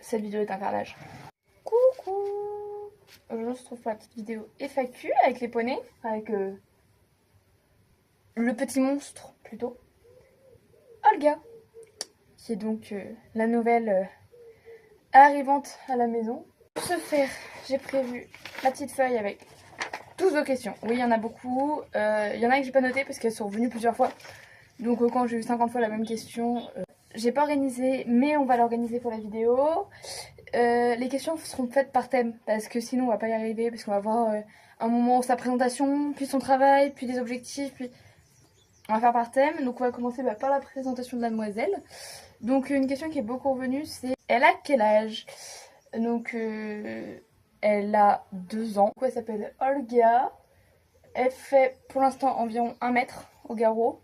cette vidéo est un carnage. Coucou. Aujourd'hui on se retrouve pour la petite vidéo FAQ avec les poneys, avec le petit monstre plutôt, Olga, qui est donc la nouvelle arrivante à la maison. Pour ce faire, j'ai prévu la petite feuille avec 12 vos questions. Oui, il y en a beaucoup, il y en a que j'ai pas noté parce qu'elles sont revenues plusieurs fois. Donc quand j'ai eu 50 fois la même question, j'ai pas organisé, mais on va l'organiser pour la vidéo. Les questions seront faites par thème, parce que sinon on va pas y arriver, parce qu'on va voir un moment sa présentation, puis son travail, puis des objectifs, puis on va faire par thème. Donc on va commencer par la présentation de la demoiselle. Donc une question qui est beaucoup revenue, c'est elle a quel âge? Donc elle a 2 ans. Elle s'appelle Olga. Elle fait pour l'instant environ 1 mètre au garrot.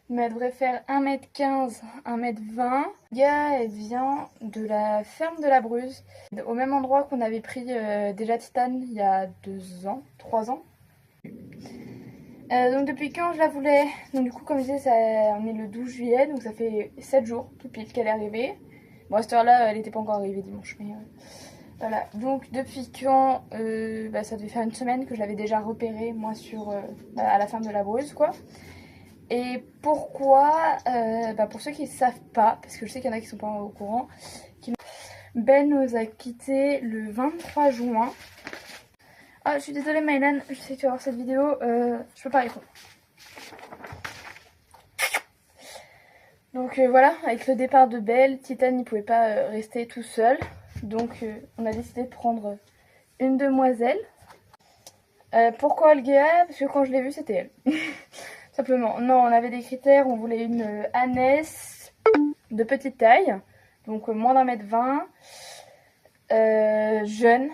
Mais elle devrait faire 1m15, 1m20. Olga, elle vient de la ferme de la Bruse. Au même endroit qu'on avait pris déjà Titane il y a 2 ans, 3 ans. Donc depuis quand je la voulais? Donc du coup comme je disais, on est le 12 juillet, donc ça fait 7 jours tout pile qu'elle est arrivée. Bon à cette heure là elle n'était pas encore arrivée dimanche, mais voilà. Donc depuis quand ça devait faire une semaine que je l'avais déjà repérée moi sur à la ferme de la Bruse quoi. Et pourquoi pour ceux qui ne savent pas, parce que je sais qu'il y en a qui sont pas au courant, Ben nous a quitté le 23 juin. Ah, je suis désolée Maëlan, je sais que tu vas voir cette vidéo, je peux pas répondre. Donc voilà, avec le départ de Belle, Titane ne pouvait pas rester tout seul. Donc on a décidé de prendre une demoiselle. Pourquoi Olga? Parce que quand je l'ai vue, c'était elle. Simplement. Non, on avait des critères, on voulait une ânesse de petite taille, donc moins d'1m20, jeune,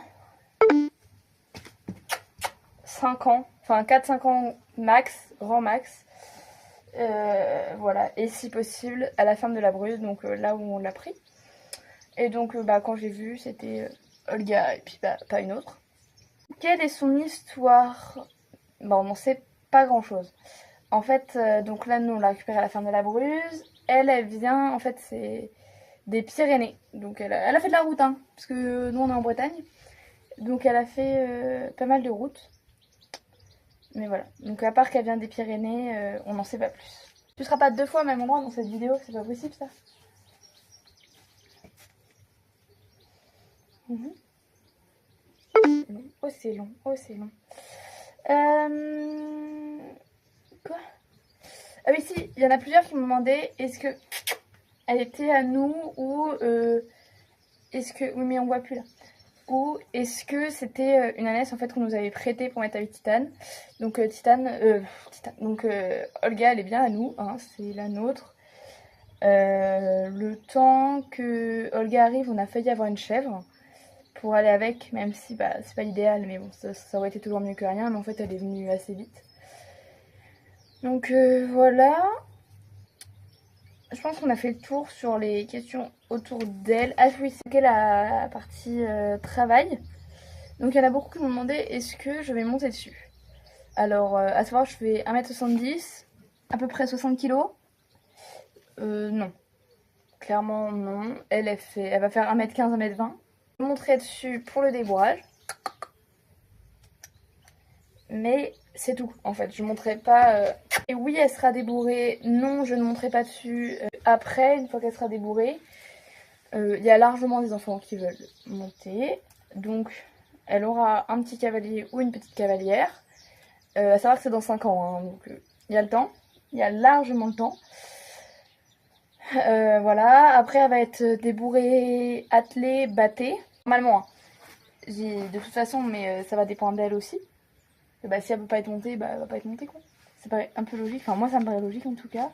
5 ans, enfin 4-5 ans max, grand max. Voilà, et si possible à la ferme de la Bruse, donc là où on l'a pris. Et donc quand j'ai vu, c'était Olga et puis pas une autre. Quelle est son histoire? On n'en sait pas grand chose. En fait, donc là nous on l'a récupérée à la ferme de la Bruse. Elle vient, en fait c'est des Pyrénées. Donc elle a fait de la route, hein, parce que nous on est en Bretagne. Donc elle a fait pas mal de routes. Mais voilà, donc à part qu'elle vient des Pyrénées, on n'en sait pas plus. Tu seras pas 2 fois au même endroit dans cette vidéo, c'est pas possible ça. Oh c'est long, oh c'est long. Quoi? Ah oui si, il y en a plusieurs qui m'ont demandé est-ce que elle était à nous ou est-ce que... Oui mais on voit plus là. Ou est-ce que c'était une ânesse en fait qu'on nous avait prêtée pour mettre avec Titane. Donc Olga elle est bien à nous, hein, c'est la nôtre. Le temps que Olga arrive, on a failli avoir une chèvre pour aller avec, même si c'est pas l'idéal, mais bon ça aurait été toujours mieux que rien, mais en fait elle est venue assez vite. Donc voilà. Je pense qu'on a fait le tour sur les questions autour d'elle. Ah oui, c'est la partie travail. Donc il y en a beaucoup qui m'ont demandé est-ce que je vais monter dessus. Alors, à savoir, je fais 1m70, à peu près 60 kg. Non. Clairement, non. Elle va faire 1m15, 1m20. Je monterai dessus pour le débourrage. Mais c'est tout, en fait. Je ne monterai pas... Et oui, elle sera débourrée. Non, je ne monterai pas dessus. Après, une fois qu'elle sera débourrée, il y a largement des enfants qui veulent monter. Donc, elle aura un petit cavalier ou une petite cavalière. À savoir que c'est dans 5 ans. Hein, donc, il y a le temps. Il y a largement le temps. Voilà. Après, elle va être débourrée, attelée, battée. Normalement, hein. De toute façon, mais ça va dépendre d'elle aussi. Si elle peut pas être montée, elle va pas être montée quoi. Ça paraît un peu logique, enfin moi ça me paraît logique en tout cas.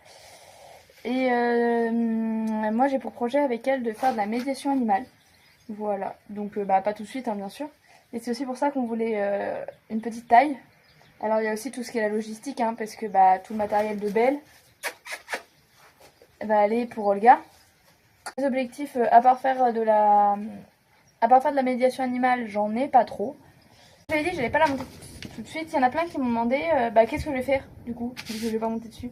Et moi j'ai pour projet avec elle de faire de la médiation animale. Voilà, donc pas tout de suite hein, bien sûr. Et c'est aussi pour ça qu'on voulait une petite taille. Alors il y a aussi tout ce qui est la logistique, hein, parce que tout le matériel de Belle va aller pour Olga. Les objectifs, à part faire de la médiation animale, j'en ai pas trop. Je l'ai dit, je n'allais pas la monter tout de suite. Il y en a plein qui m'ont demandé qu'est-ce que je vais faire du coup, vu que je vais pas monter dessus.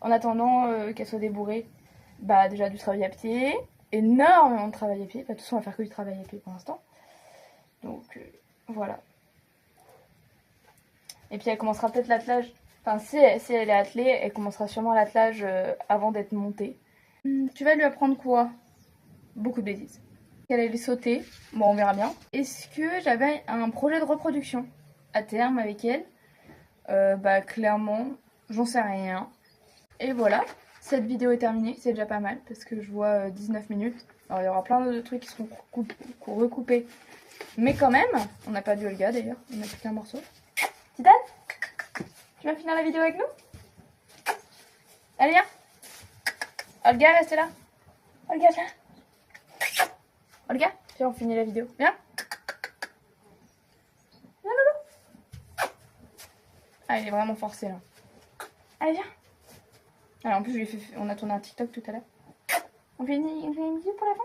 En attendant qu'elle soit débourrée, déjà du travail à pied. énormément de travail à pied. Bah, de toute façon, on va faire que du travail à pied pour l'instant. Donc, voilà. Et puis, elle commencera peut-être l'attelage. Enfin, si elle est attelée, elle commencera sûrement l'attelage avant d'être montée. Tu vas lui apprendre quoi? Beaucoup de bêtises. Elle allait sauter. Bon, on verra bien. Est-ce que j'avais un projet de reproduction à terme avec elle? Bah, clairement, j'en sais rien. Et voilà. Cette vidéo est terminée, c'est déjà pas mal parce que je vois 19 minutes. Alors il y aura plein de trucs qui seront recoupés. Mais quand même, on n'a pas du Olga d'ailleurs, on a plus qu'un morceau. Titane, tu vas finir la vidéo avec nous? Allez viens. Olga, restez là. Olga, viens. Olga, viens, on finit la vidéo. Viens. Viens Loulou. Ah, il est vraiment forcé là. Allez viens. Alors en plus, on a tourné un TikTok tout à l'heure. On fait une vidéo pour la fin.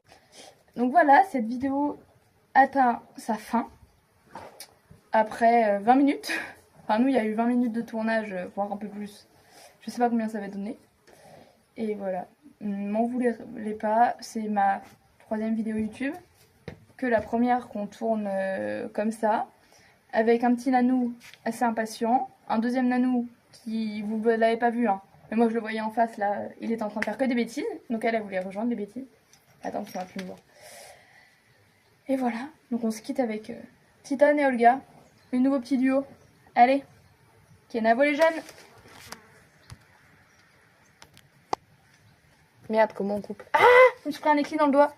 Donc voilà, cette vidéo atteint sa fin. Après 20 minutes. Enfin nous, il y a eu 20 minutes de tournage, voire un peu plus. Je sais pas combien ça va donner. Et voilà. M'en voulez pas, c'est ma 3e vidéo YouTube. Que la première qu'on tourne comme ça. Avec un petit nanou assez impatient. Un deuxième nanou qui, vous l'avez pas vu, hein. Mais moi je le voyais en face là, il était en train de faire que des bêtises. Donc elle voulait rejoindre des bêtises. Attends, ça va plus me voir. Et voilà, donc on se quitte avec Titane et Olga. Le nouveau petit duo. Allez, Kenavo les jeunes. Merde, comment on coupe? Ah, je me suis pris un éclit dans le doigt.